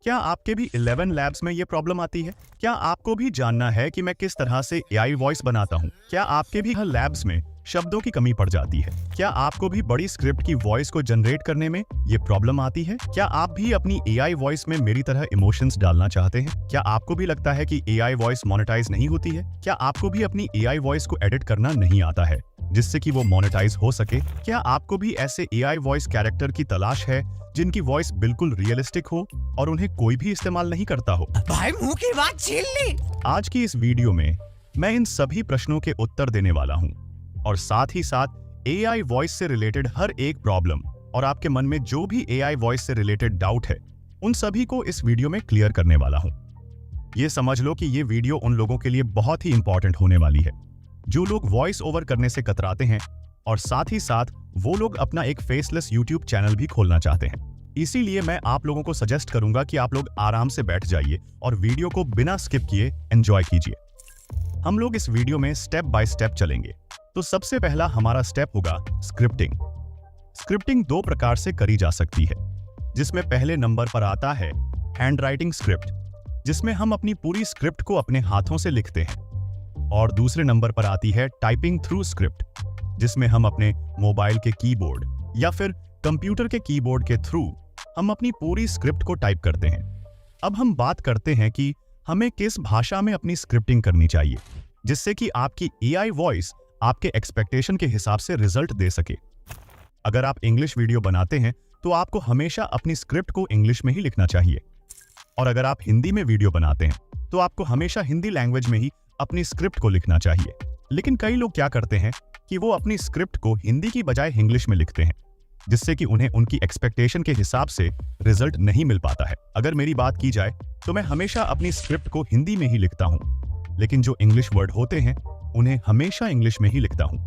क्या आपके भी 11 लैब्स में ये प्रॉब्लम आती है? क्या आपको भी जानना है कि मैं किस तरह से एआई वॉइस बनाता हूँ? क्या आपके भी हर लैब्स में शब्दों की कमी पड़ जाती है? क्या आपको भी बड़ी स्क्रिप्ट की वॉइस को जनरेट करने में ये प्रॉब्लम आती है? क्या आप भी अपनी एआई वॉइस में मेरी तरह इमोशंस डालना चाहते हैं? क्या आपको भी लगता है कि एआई वॉइस मोनेटाइज नहीं होती है? क्या आपको भी अपनी एआई वॉइस को एडिट करना नहीं आता है जिससे कि वो मोनेटाइज हो सके? क्या आपको भी ऐसे एआई वॉइस कैरेक्टर की तलाश है जिनकी वॉइस बिल्कुल रियलिस्टिक हो और उन्हें कोई भी इस्तेमाल नहीं करता हो? भाई मुंह की बात छीन ली। आज की इस वीडियो में मैं इन सभी प्रश्नों के उत्तर देने वाला हूं और साथ ही साथ एआई वॉइस से रिलेटेड हर एक प्रॉब्लम और आपके मन में जो भी एआई वॉइस से रिलेटेड डाउट है उन सभी को इस वीडियो में क्लियर करने वाला हूं। ये समझ लो कि ये वीडियो उन लोगों के लिए बहुत ही इंपॉर्टेंट होने वाली है जो लोग वॉइस ओवर करने से कतराते हैं और साथ ही साथ वो लोग अपना एक फेसलेस यूट्यूब चैनल भी खोलना चाहते हैं। इसीलिए मैं आप लोगों को सजेस्ट करूंगा कि आप लोग आराम से बैठ जाइए और वीडियो को बिना स्किप किए एंजॉय कीजिए। हम लोग इस वीडियो में स्टेप बाय स्टेप चलेंगे। तो सबसे पहला हमारा स्टेप होगा स्क्रिप्टिंग। स्क्रिप्टिंग दो प्रकार से करी जा सकती है, जिसमें पहले नंबर पर आता है हैंड राइटिंग स्क्रिप्ट, जिसमें हम अपनी पूरी स्क्रिप्ट को अपने हाथों से लिखते हैं, और दूसरे नंबर पर आती है टाइपिंग थ्रू स्क्रिप्ट, जिसमें हम अपने मोबाइल के कीबोर्ड या फिर कंप्यूटर के कीबोर्ड के थ्रू हम अपनी पूरी स्क्रिप्ट को टाइप करते हैं। अब हम बात करते हैं कि हमें किस भाषा में अपनी स्क्रिप्टिंग करनी चाहिए जिससे कि आपकी एआई वॉइस आपके एक्सपेक्टेशन के हिसाब से रिजल्ट दे सके। अगर आप इंग्लिश वीडियो बनाते हैं तो आपको हमेशा अपनी स्क्रिप्ट को इंग्लिश में ही लिखना चाहिए, और अगर आप हिंदी में वीडियो बनाते हैं तो आपको हमेशा हिंदी लैंग्वेज में ही अपनी स्क्रिप्ट को लिखना चाहिए। लेकिन कई लोग क्या करते हैं कि वो अपनी स्क्रिप्ट को हिंदी की बजाय इंग्लिश में लिखते हैं, जिससे कि उन्हें उनकी एक्सपेक्टेशन के हिसाब से रिजल्ट नहीं मिल पाता है। अगर मेरी बात की जाए तो मैं हमेशा अपनी स्क्रिप्ट को हिंदी में ही लिखता हूं, लेकिन जो इंग्लिश वर्ड होते हैं उन्हें हमेशा इंग्लिश में ही लिखता हूं।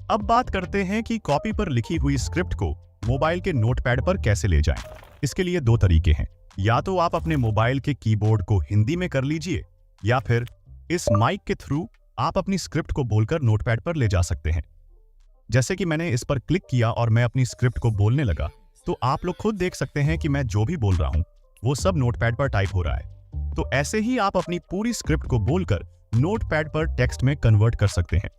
अब बात करते हैं कि कॉपी पर लिखी हुई स्क्रिप्ट को मोबाइल के नोटपैड पर कैसे ले जाएं। इसके लिए दो तरीके हैं, या तो आप अपने मोबाइल के कीबोर्ड को हिंदी में कर लीजिए, या फिर इस माइक के थ्रू आप अपनी स्क्रिप्ट को बोलकर नोटपैड पर ले जा सकते हैं। जैसे कि मैंने इस पर क्लिक किया और मैं अपनी स्क्रिप्ट को बोलने लगा, तो आप लोग खुद देख सकते हैं कि मैं जो भी बोल रहा हूं वो सब नोटपैड पर टाइप हो रहा है। तो ऐसे ही आप अपनी पूरी स्क्रिप्ट को बोलकर नोटपैड पर टेक्स्ट में कन्वर्ट कर सकते हैं।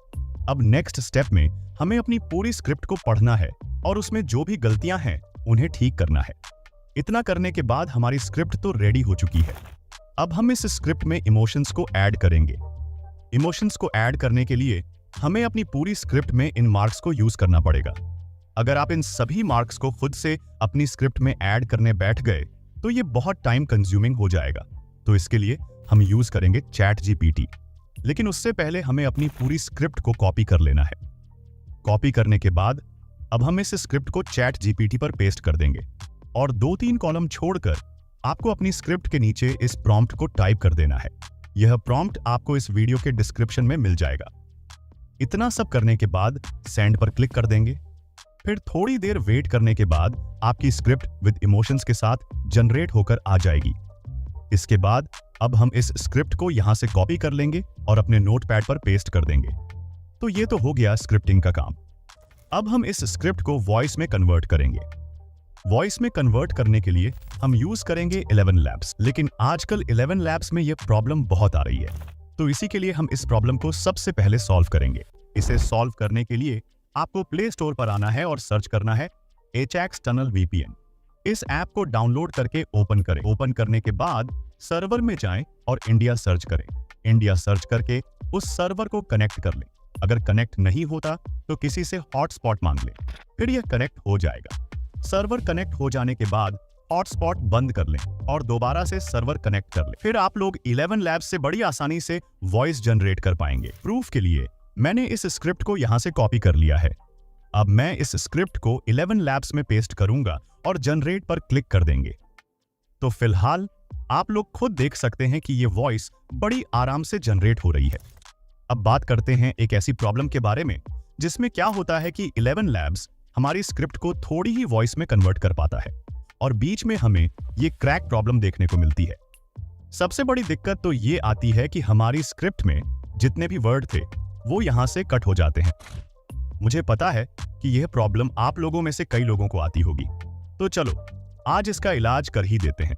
अब नेक्स्ट स्टेप में हमें अपनी पूरी स्क्रिप्ट को पढ़ना है और उसमें जो भी गलतियां हैं उन्हें ठीक करना है। इतना करने के बाद हमारी स्क्रिप्ट तो रेडी हो चुकी है। अब हम इस स्क्रिप्ट में इमोशंस को ऐड करेंगे। इमोशंस को ऐड करने के लिए हमें अपनी पूरी स्क्रिप्ट में इन मार्क्स को यूज करना पड़ेगा। अगर आप इन सभी मार्क्स को खुद से अपनी स्क्रिप्ट में ऐड करने बैठ गए तो ये बहुत टाइम कंज्यूमिंग हो जाएगा। तो इसके लिए हम यूज करेंगे चैट जीपीटी। लेकिन उससे पहले हमें अपनी पूरी स्क्रिप्ट को कॉपी कर लेना है। कॉपी करने के बाद अब हम इस स्क्रिप्ट को चैट जीपीटी पर पेस्ट कर देंगे और 2-3 कॉलम छोड़कर आपको अपनी स्क्रिप्ट के नीचे इस प्रॉम्प्ट को टाइप कर देना है। यह प्रॉम्प्ट आपको इस वीडियो के डिस्क्रिप्शन में मिल जाएगा। इतना सब करने के बाद सेंड पर क्लिक कर देंगे। फिर थोड़ी देर वेट करने के बाद आपकी स्क्रिप्ट विद इमोशंस के साथ जनरेट होकर आ जाएगी। इसके बाद अब हम इस स्क्रिप्ट को यहां से कॉपी कर लेंगे और अपने नोटपैड पर पेस्ट कर देंगे। तो ये तो हो गया स्क्रिप्टिंग का काम। अब हम इस स्क्रिप्ट को वॉइस में कन्वर्ट करेंगे। वॉइस में कन्वर्ट करने के लिए हम यूज करेंगे 11 लैब्स, लेकिन आजकल 11 लैब्स में यह प्रॉब्लम बहुत आ रही है। तो इसी के लिए हम इस प्रॉब्लम को सबसे पहले सॉल्व करेंगे। इसे सॉल्व करने के लिए आपको प्ले स्टोर पर आना है और सर्च करना है Ajax Tunnel VPN। इस ऐप को डाउनलोड करके ओपन करें। ओपन करने के बाद सर्वर में जाएं और इंडिया सर्च करें। इंडिया सर्च करके उस सर्वर को कनेक्ट कर लें। अगर कनेक्ट नहीं होता तो किसी से हॉटस्पॉट मांग लें, फिर यह कनेक्ट हो जाएगा। सर्वर कनेक्ट हो जाने के बाद हॉटस्पॉट बंद कर लें और दोबारा से सर्वर कनेक्ट कर लें। फिर आप लोग 11 लैब्स से बड़ी आसानी से वॉइस जनरेट कर पाएंगे। प्रूफ के लिए मैंने इस स्क्रिप्ट को यहां से कॉपी कर लिया है। अब मैं इस स्क्रिप्ट को 11 लैब्स में पेस्ट करूंगा और जनरेट पर क्लिक कर देंगे। तो फिलहाल आप लोग खुद देख सकते हैं कि ये वॉइस बड़ी आराम से जनरेट हो रही है। अब बात करते हैं एक ऐसी प्रॉब्लम के बारे में जिसमें क्या होता है कि 11 लैब्स हमारी स्क्रिप्ट को थोड़ी ही वॉइस में कन्वर्ट कर पाता है और बीच में हमें ये क्रैक प्रॉब्लम देखने को मिलती है। सबसे बड़ी दिक्कत तो ये आती है कि हमारी स्क्रिप्ट में जितने भी वर्ड थे वो यहां से कट हो जाते हैं। मुझे पता है कि यह प्रॉब्लम आप लोगों में से कई लोगों को आती होगी, तो चलो आज इसका इलाज कर ही देते हैं।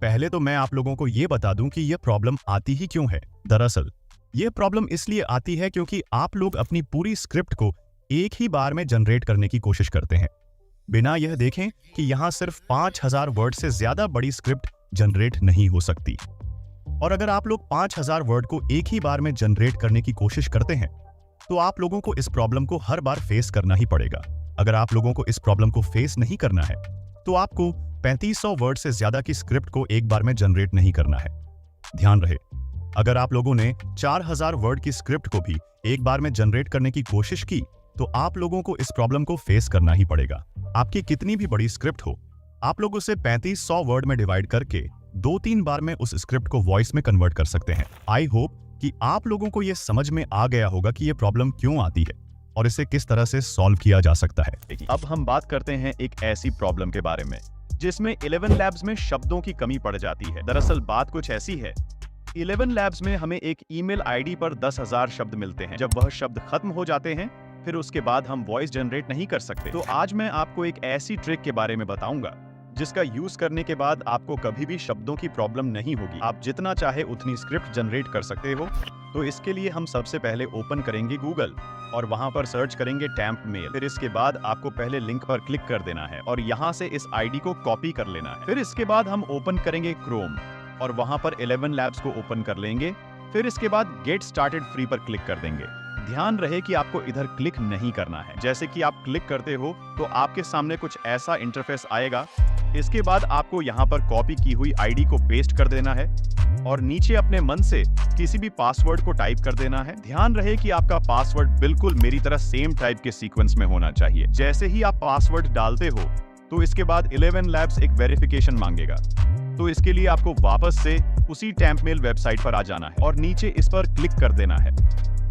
पहले तो मैं आप लोगों को ये बता दूं कि यह प्रॉब्लम आती ही क्यों है। दरअसल यह प्रॉब्लम इसलिए आती है क्योंकि आप लोग अपनी पूरी स्क्रिप्ट को एक ही बार में जनरेट करने की कोशिश करते हैं, बिना यह देखें कि यहां सिर्फ 5000 वर्ड से ज्यादा बड़ी स्क्रिप्ट जनरेट नहीं हो सकती। और अगर आप लोग 5000 वर्ड को एक ही बार में जनरेट करने की कोशिश करते हैं तो आप लोगों को इस प्रॉब्लम को हर बार फेस करना ही पड़ेगा। अगर आप लोगों को इस प्रॉब्लम को फेस नहीं करना है तो आपको 3500 वर्ड से ज्यादा की स्क्रिप्ट को एक बार में जनरेट नहीं करना है। ध्यान रहे, अगर आप लोगों ने 4000 वर्ड की स्क्रिप्ट को भी एक बार में जनरेट करने की कोशिश की तो आप लोगों को इस प्रॉब्लम को फेस करना ही पड़ेगा। आपकी कितनी भी बड़ी स्क्रिप्ट हो, आप लोग उसे 3500 वर्ड में डिवाइड करके 2-3 बार में उस स्क्रिप्ट को वॉइस में कन्वर्ट कर सकते हैं। आई होप कि आप लोगों को यह समझ में आ गया होगा कि यह प्रॉब्लम क्यों आती है और इसे किस तरह से सॉल्व किया जा सकता है। अब हम बात करते हैं एक ऐसी प्रॉब्लम के बारे में जिसमें 11 लैब्स में शब्दों की कमी पड़ जाती है। दरअसल बात कुछ ऐसी है, 11 लैब्स में हमें एक ईमेल आईडी पर 10,000 शब्द मिलते हैं। जब वह शब्द खत्म हो जाते हैं फिर उसके बाद हम वॉइस जनरेट नहीं कर सकते। तो आज मैं आपको एक ऐसी ट्रिक के बारे में बताऊंगा जिसका यूज करने के बाद आपको कभी भी शब्दों की प्रॉब्लम नहीं होगी। आप जितना चाहे उतनी स्क्रिप्ट जनरेट कर सकते हो। तो इसके लिए हम सबसे पहले ओपन करेंगे गूगल और वहां पर सर्च करेंगे टैम्प मेल। फिर इसके बाद आपको पहले लिंक पर क्लिक कर देना है और यहां से इस आईडी को कॉपी कर लेना है। फिर इसके बाद हम ओपन करेंगे क्रोम और वहां पर 11 लैब्स को ओपन कर लेंगे। फिर इसके बाद गेट स्टार्टेड फ्री पर क्लिक कर देंगे। ध्यान रहे कि आपको इधर क्लिक नहीं करना है। जैसे कि आप क्लिक करते हो तो आपके सामने कुछ ऐसा इंटरफेस आएगा। इसके बाद आपको यहाँ पर कॉपी की हुई आईडी को पेस्ट कर देना है और नीचे अपने मन से किसी भी पासवर्ड को टाइप कर देना है। ध्यान रहे कि आपका पासवर्ड बिल्कुल मेरी तरह सेम टाइप के सीक्वेंस में होना चाहिए। जैसे ही आप पासवर्ड डालते हो तो इसके बाद 11 लैब्स एक वेरिफिकेशन मांगेगा। तो इसके लिए आपको वापस से उसी टैम्प मेल वेबसाइट पर आ जाना है और नीचे इस पर क्लिक कर देना है।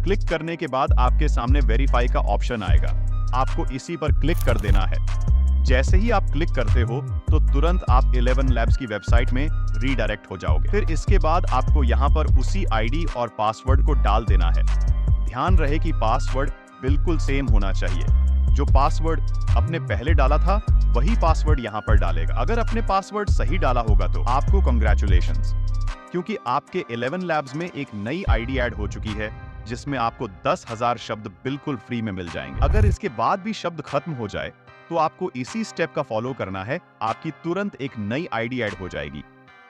क्लिक करने के बाद आपके सामने वेरीफाई का ऑप्शन आएगा, आपको इसी पर क्लिक कर देना है। जैसे ही आप क्लिक करते हो तो तुरंत आप 11 लैब्स की वेबसाइट में रीडायरेक्ट हो जाओगे। फिर इसके बाद आपको यहाँ पर उसी आईडी और पासवर्ड को डाल देना है। ध्यान रहे कि पासवर्ड बिल्कुल सेम होना चाहिए। जो पासवर्ड आपने पहले डाला था वही पासवर्ड यहाँ पर डालेगा। अगर अपने पासवर्ड सही डाला होगा तो आपको कांग्रेचुलेशंस, क्योंकि आपके 11 लैब्स में एक नई आईडी ऐड हो चुकी है जिसमें आपको 10,000 शब्द बिल्कुल फ्री में मिल जाएंगे। अगर इसके बाद भी शब्द खत्म हो जाए तो आपको इसी स्टेप का फॉलो करना है। आपकी तुरंत एक नई आईडी ऐड हो जाएगी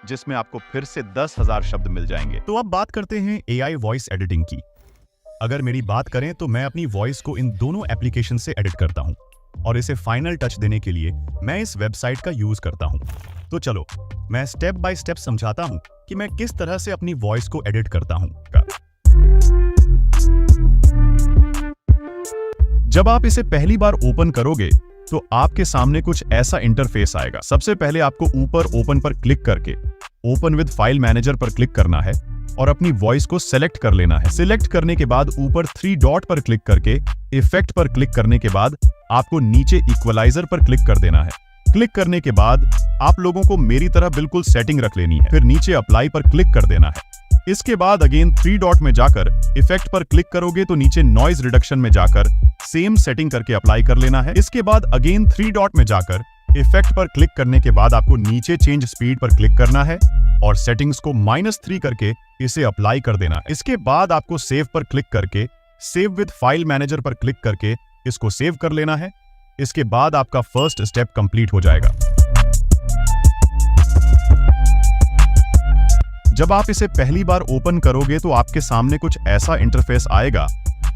जिसमें आपको फिर से 10,000 शब्द मिल जाएंगे। तो अब बात करते हैं एआई वॉइस एडिटिंग की। अगर मेरी बात करें तो मैं अपनी वॉइस को इन दोनों एप्लीकेशन से एडिट करता हूं और इसे फाइनल टच देने के लिए मैं इस वेबसाइट का यूज करता हूं। तो चलो मैं स्टेप बाय स्टेप समझाता हूं कि मैं किस तरह से अपनी वॉइस को एडिट करता हूं। जब आप इसे पहली बार ओपन करोगे तो आपके सामने कुछ ऐसा इंटरफेस आएगा। सबसे पहले आपको ऊपर ओपन पर क्लिक करके ओपन विद फाइल मैनेजर पर क्लिक करना है और अपनी वॉइस को सेलेक्ट कर लेना है। सिलेक्ट करने के बाद ऊपर 3 डॉट पर क्लिक करके इफेक्ट पर क्लिक करने के बाद आपको नीचे इक्वलाइजर पर क्लिक कर देना है। क्लिक करने के बाद आप लोगों को मेरी तरह बिल्कुल सेटिंग रख लेनी है। फिर नीचे अप्लाई पर क्लिक कर देना है। इसके बाद अगेन 3 डॉट में जाकर इफेक्ट पर क्लिक करोगे तो नीचे नॉइज रिडक्शन में जाकर सेम सेटिंग करके अप्लाई कर लेना है। इसके बाद अगेन 3 डॉट में जाकर इफेक्ट पर क्लिक करने के बाद आपको नीचे चेंज स्पीड पर क्लिक करना है और सेटिंग्स को -3 करके इसे अप्लाई कर देना है। इसके बाद आपको सेव पर क्लिक करके सेव विद फाइल मैनेजर पर क्लिक करके इसको सेव कर लेना है। इसके बाद आपका फर्स्ट स्टेप कंप्लीट हो जाएगा। जब आप इसे पहली बार ओपन करोगे तो आपके सामने कुछ ऐसा इंटरफेस आएगा।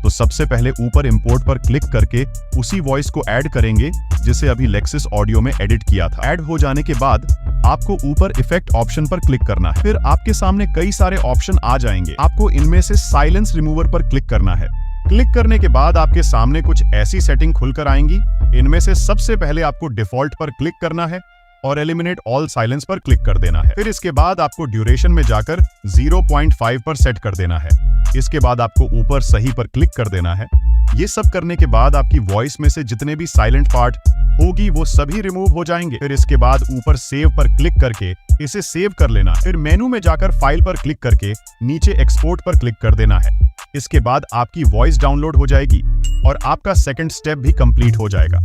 तो सबसे पहले ऊपर इंपोर्ट पर क्लिक करके उसी वॉइस को ऐड करेंगे जिसे अभी लेक्सिस ऑडियो में एडिट किया था। ऐड हो जाने के बाद आपको ऊपर इफेक्ट ऑप्शन पर क्लिक करना है। फिर आपके सामने कई सारे ऑप्शन आ जाएंगे। आपको इनमें से साइलेंस रिमूवर पर क्लिक करना है। क्लिक करने के बाद आपके सामने कुछ ऐसी सेटिंग खुलकर आएंगी। इनमें से सबसे पहले आपको डिफॉल्ट पर क्लिक करना है और एलिमिनेट ऑल साइलेंस पर क्लिक कर देना है। फिर इसके बाद आपको ड्यूरेशन में जाकर 0.5 पर सेट कर देना है। इसके बाद आपको ऊपर सही पर क्लिक कर देना है। ये सब करने के बाद आपकी वॉइस में से जितने भी साइलेंट पार्ट होगी वो सभी रिमूव हो जाएंगे। फिर इसके बाद ऊपर सेव पर क्लिक करके इसे सेव कर लेना। फिर मेनू में जाकर फाइल पर क्लिक करके नीचे एक्सपोर्ट पर क्लिक कर देना है। इसके बाद आपकी वॉइस डाउनलोड हो जाएगी और आपका सेकंड स्टेप भी कंप्लीट हो जाएगा।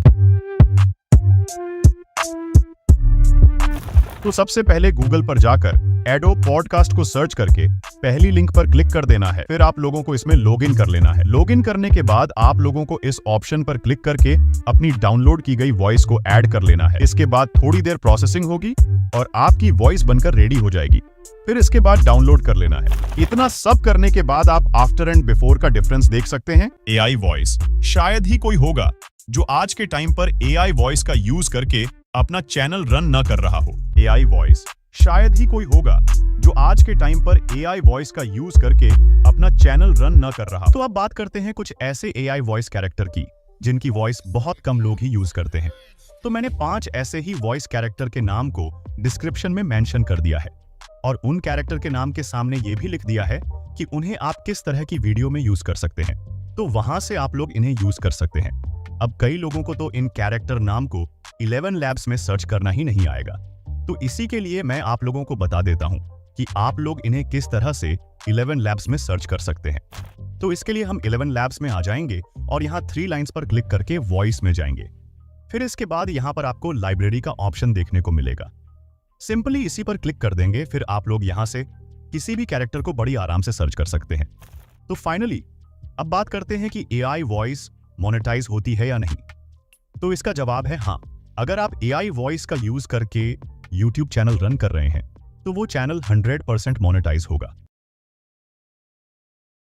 तो सबसे पहले गूगल पर जाकर एडोब पॉडकास्ट को सर्च करके पहली लिंक पर क्लिक कर देना है। फिर आप लोगों को इसमें लॉगिन कर लेना है। लॉगिन करने के बाद आप लोगों को इस ऑप्शन पर क्लिक करके अपनी डाउनलोड की गई वॉइस को ऐड कर लेना है। इसके बाद थोड़ी देर प्रोसेसिंग होगी और आपकी वॉइस बनकर रेडी हो जाएगी। फिर इसके बाद डाउनलोड कर लेना है। इतना सब करने के बाद आप आफ्टर एंड बिफोर का डिफरेंस देख सकते हैं। एआई वॉइस शायद ही कोई होगा जो आज के टाइम पर एआई वॉइस का यूज करके अपना चैनल रन न कर रहा हो। एआई वॉइस शायद ही कोई होगा जो आज के टाइम पर एआई वॉइस का यूज करके अपना चैनल रन न कर रहा। तो अब बात करते हैं कुछ ऐसे एआई वॉइस कैरेक्टर की जिनकी वॉइस बहुत कम लोग ही यूज करते हैं। तो मैंने 5 ऐसे ही वॉइस कैरेक्टर के नाम को डिस्क्रिप्शन में मेंशन कर दिया है और उन कैरेक्टर के नाम के सामने ये भी लिख दिया है कि उन्हें आप किस तरह की वीडियो में यूज कर सकते हैं, तो वहां से आप लोग इन्हें यूज कर सकते हैं। अब कई लोगों को तो इन कैरेक्टर नाम को 11 लैब्स में सर्च करना ही नहीं आएगा, तो इसी के लिए मैं आप लोगों को बता देता हूं कि आप लोग इन्हें किस तरह से 11 लैब्स में सर्च कर सकते हैं। तो इसके लिए हम 11 लैब्स में आ जाएंगे और यहाँ 3 लाइन्स पर क्लिक करके वॉइस में जाएंगे। फिर इसके बाद यहाँ पर आपको लाइब्रेरी का ऑप्शन देखने को मिलेगा। सिंपली इसी पर क्लिक कर देंगे। फिर आप लोग यहाँ से किसी भी कैरेक्टर को बड़ी आराम से सर्च कर सकते हैं। तो फाइनली अब बात करते हैं कि एआई वॉइस मोनेटाइज होती है या नहीं। तो इसका जवाब है हाँ। अगर आप एआई वॉइस का यूज करके यूट्यूब चैनल रन कर रहे हैं तो वो चैनल 100% मोनेटाइज होगा।